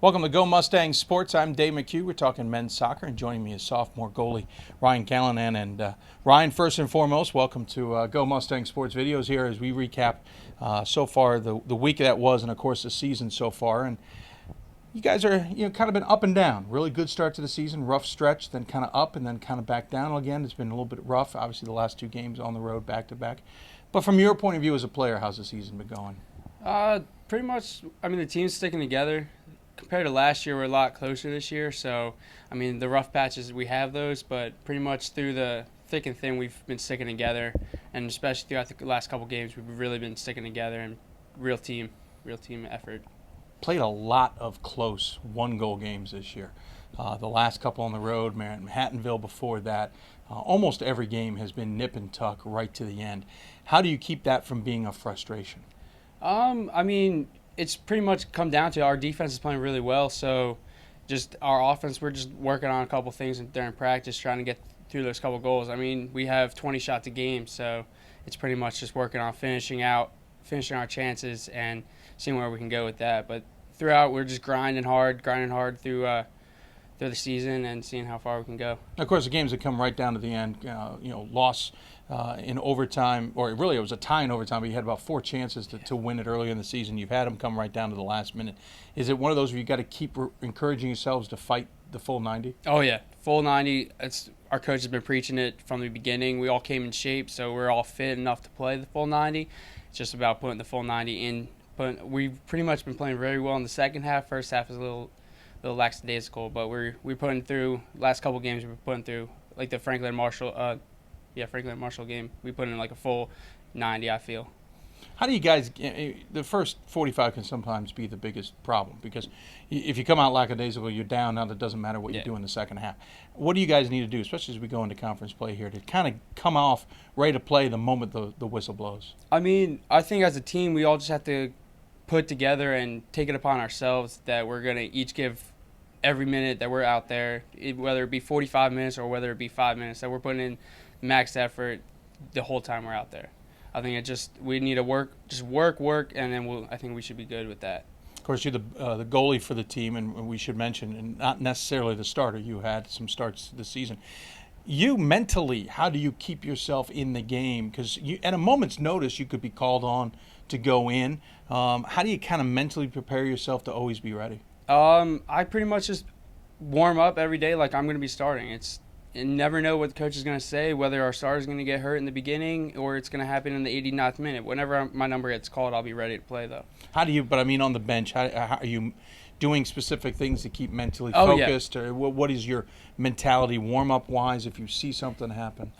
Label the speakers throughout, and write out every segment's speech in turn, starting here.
Speaker 1: Welcome to Go Mustangs Sports. I'm Dave McHugh. We're talking men's soccer, and joining me is sophomore goalie Ryan Callinan. And Ryan, first and foremost, welcome to Go Mustangs Sports videos here as we recap so far the week that was, and of course the season so far. And you guys are kind of been up and down. Really good start to the season, rough stretch, then kind of up, and then kind of back down again. It's been a little bit rough. Obviously, the last two games on the road, back to back. But from your point of view as a player, how's the season been going?
Speaker 2: Pretty much. I mean, the team's sticking together. Compared to last year, we're a lot closer this year. So, I mean, the rough patches, we have those, but pretty much through the thick and thin, we've been sticking together. And especially throughout the last couple games, we've really been sticking together and real team effort.
Speaker 1: Played a lot of close one-goal games this year. The last couple on the road, Manhattanville before that, almost every game has been nip and tuck right to the end. How do you keep that from being a frustration?
Speaker 2: I mean, it's pretty much come down to our defense is playing really well. So just our offense, we're just working on a couple things during practice, trying to get through those couple goals. I mean, we have 20 shots a game, so it's pretty much just working on finishing our chances and seeing where we can go with that. But throughout, we're just grinding hard through the season and seeing how far we can go.
Speaker 1: Of course, the games that come right down to the end, loss in overtime, or really it was a tie in overtime, but you had about 4 chances to win it earlier in the season. You've had them come right down to the last minute. Is it one of those where you got to keep encouraging yourselves to fight the full 90?
Speaker 2: Oh, yeah. Full 90. Our coach has been preaching it from the beginning. We all came in shape, so we're all fit enough to play the full 90. It's just about putting the full 90 in. But we've pretty much been playing very well in the second half. First half is a little lackadaisical, but we're putting through last couple games. We're putting through like the Franklin Marshall game. We put in like a full 90. I feel.
Speaker 1: How do you guys? The first 45 can sometimes be the biggest problem because if you come out lackadaisical, you're down. Now it doesn't matter what you do in the second half. What do you guys need to do, especially as we go into conference play here, to kind of come off ready to play the moment the whistle blows?
Speaker 2: I mean, I think as a team, we all just have to put together and take it upon ourselves that we're going to each give every minute that we're out there, whether it be 45 minutes or whether it be 5 minutes, that we're putting in max effort the whole time we're out there. I think we need to work, and then I think we should be good with that.
Speaker 1: Of course, you're the goalie for the team, and we should mention, and not necessarily the starter. You had some starts this season. You mentally, how do you keep yourself in the game? Because at a moment's notice, you could be called on to go in. How do you kind of mentally prepare yourself to always be ready?
Speaker 2: I pretty much just warm up every day like I'm going to be starting. You never know what the coach is going to say, whether our starter is going to get hurt in the beginning or it's going to happen in the 89th minute. Whenever my number gets called, I'll be ready to play, though.
Speaker 1: But I mean on the bench, how are you doing specific things to keep mentally focused? Or what is your mentality warm-up wise if you see something happen?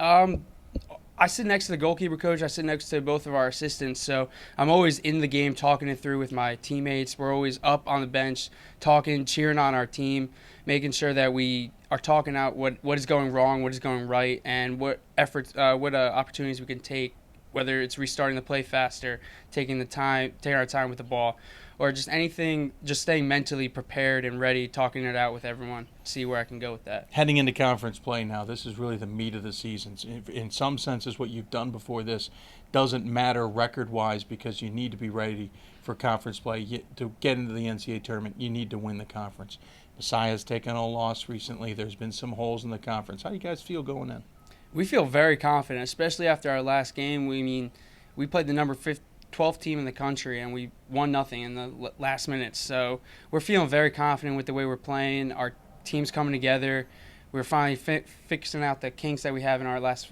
Speaker 2: I sit next to the goalkeeper coach. I sit next to both of our assistants, so I'm always in the game talking it through with my teammates. We're always up on the bench talking, cheering on our team, making sure that we are talking out what is going wrong, what is going right, and what opportunities we can take, whether it's restarting the play faster, taking our time with the ball, or just anything, just staying mentally prepared and ready, talking it out with everyone, see where I can go with that.
Speaker 1: Heading into conference play now, this is really the meat of the season. In some senses, what you've done before this doesn't matter record-wise because you need to be ready for conference play. To get into the NCAA tournament, you need to win the conference. Messiah's taken a loss recently. There's been some holes in the conference. How do you guys feel going in?
Speaker 2: We feel very confident, especially after our last game. We played the number 12th team in the country, and we won nothing in the last minutes. So we're feeling very confident with the way we're playing. Our team's coming together. We're finally fixing out the kinks that we have in our last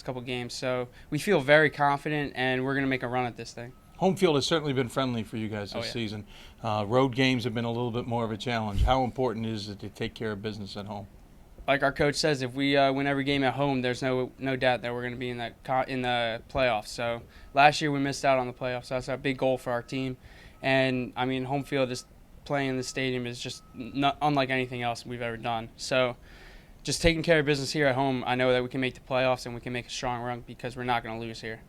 Speaker 2: couple games. So we feel very confident, and we're going to make a run at this thing.
Speaker 1: Home field has certainly been friendly for you guys this season. Road games have been a little bit more of a challenge. How important is it to take care of business at home?
Speaker 2: Like our coach says, if we win every game at home, there's no doubt that we're going to be in the playoffs. So last year we missed out on the playoffs. So that's a big goal for our team. And, I mean, home field, just playing in the stadium is just not unlike anything else we've ever done. So just taking care of business here at home, I know that we can make the playoffs and we can make a strong run because we're not going to lose here.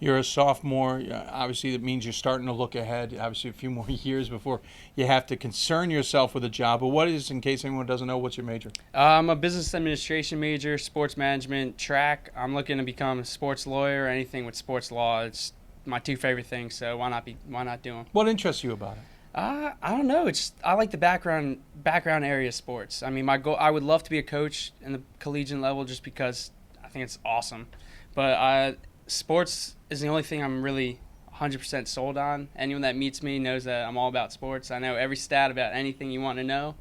Speaker 1: You're a sophomore. Obviously, that means you're starting to look ahead. Obviously, a few more years before you have to concern yourself with a job. But what is, in case anyone doesn't know, what's your major?
Speaker 2: I'm a business administration major, sports management, track. I'm looking to become a sports lawyer or anything with sports law. It's my two favorite things, so why not do them?
Speaker 1: What interests you about it?
Speaker 2: I don't know. I like the background area of sports. I mean, my goal. I would love to be a coach in the collegiate level just because I think it's awesome. But sports is the only thing I'm really 100% sold on. Anyone that meets me knows that I'm all about sports. I know every stat about anything you want to know.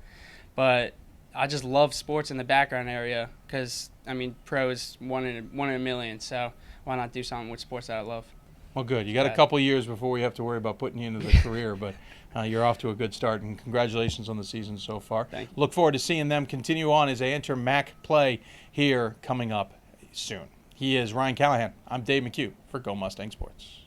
Speaker 2: But I just love sports in the background area because, I mean, pro is one in a million. So why not do something with sports that I love?
Speaker 1: Well, good. You got a couple years before we have to worry about putting you into the career, but you're off to a good start, and congratulations on the season so far.
Speaker 2: Thank you.
Speaker 1: Look forward to seeing them continue on as they enter MACC play here coming up soon. He is Ryan Callinan. I'm Dave McHugh for Go Mustang Sports.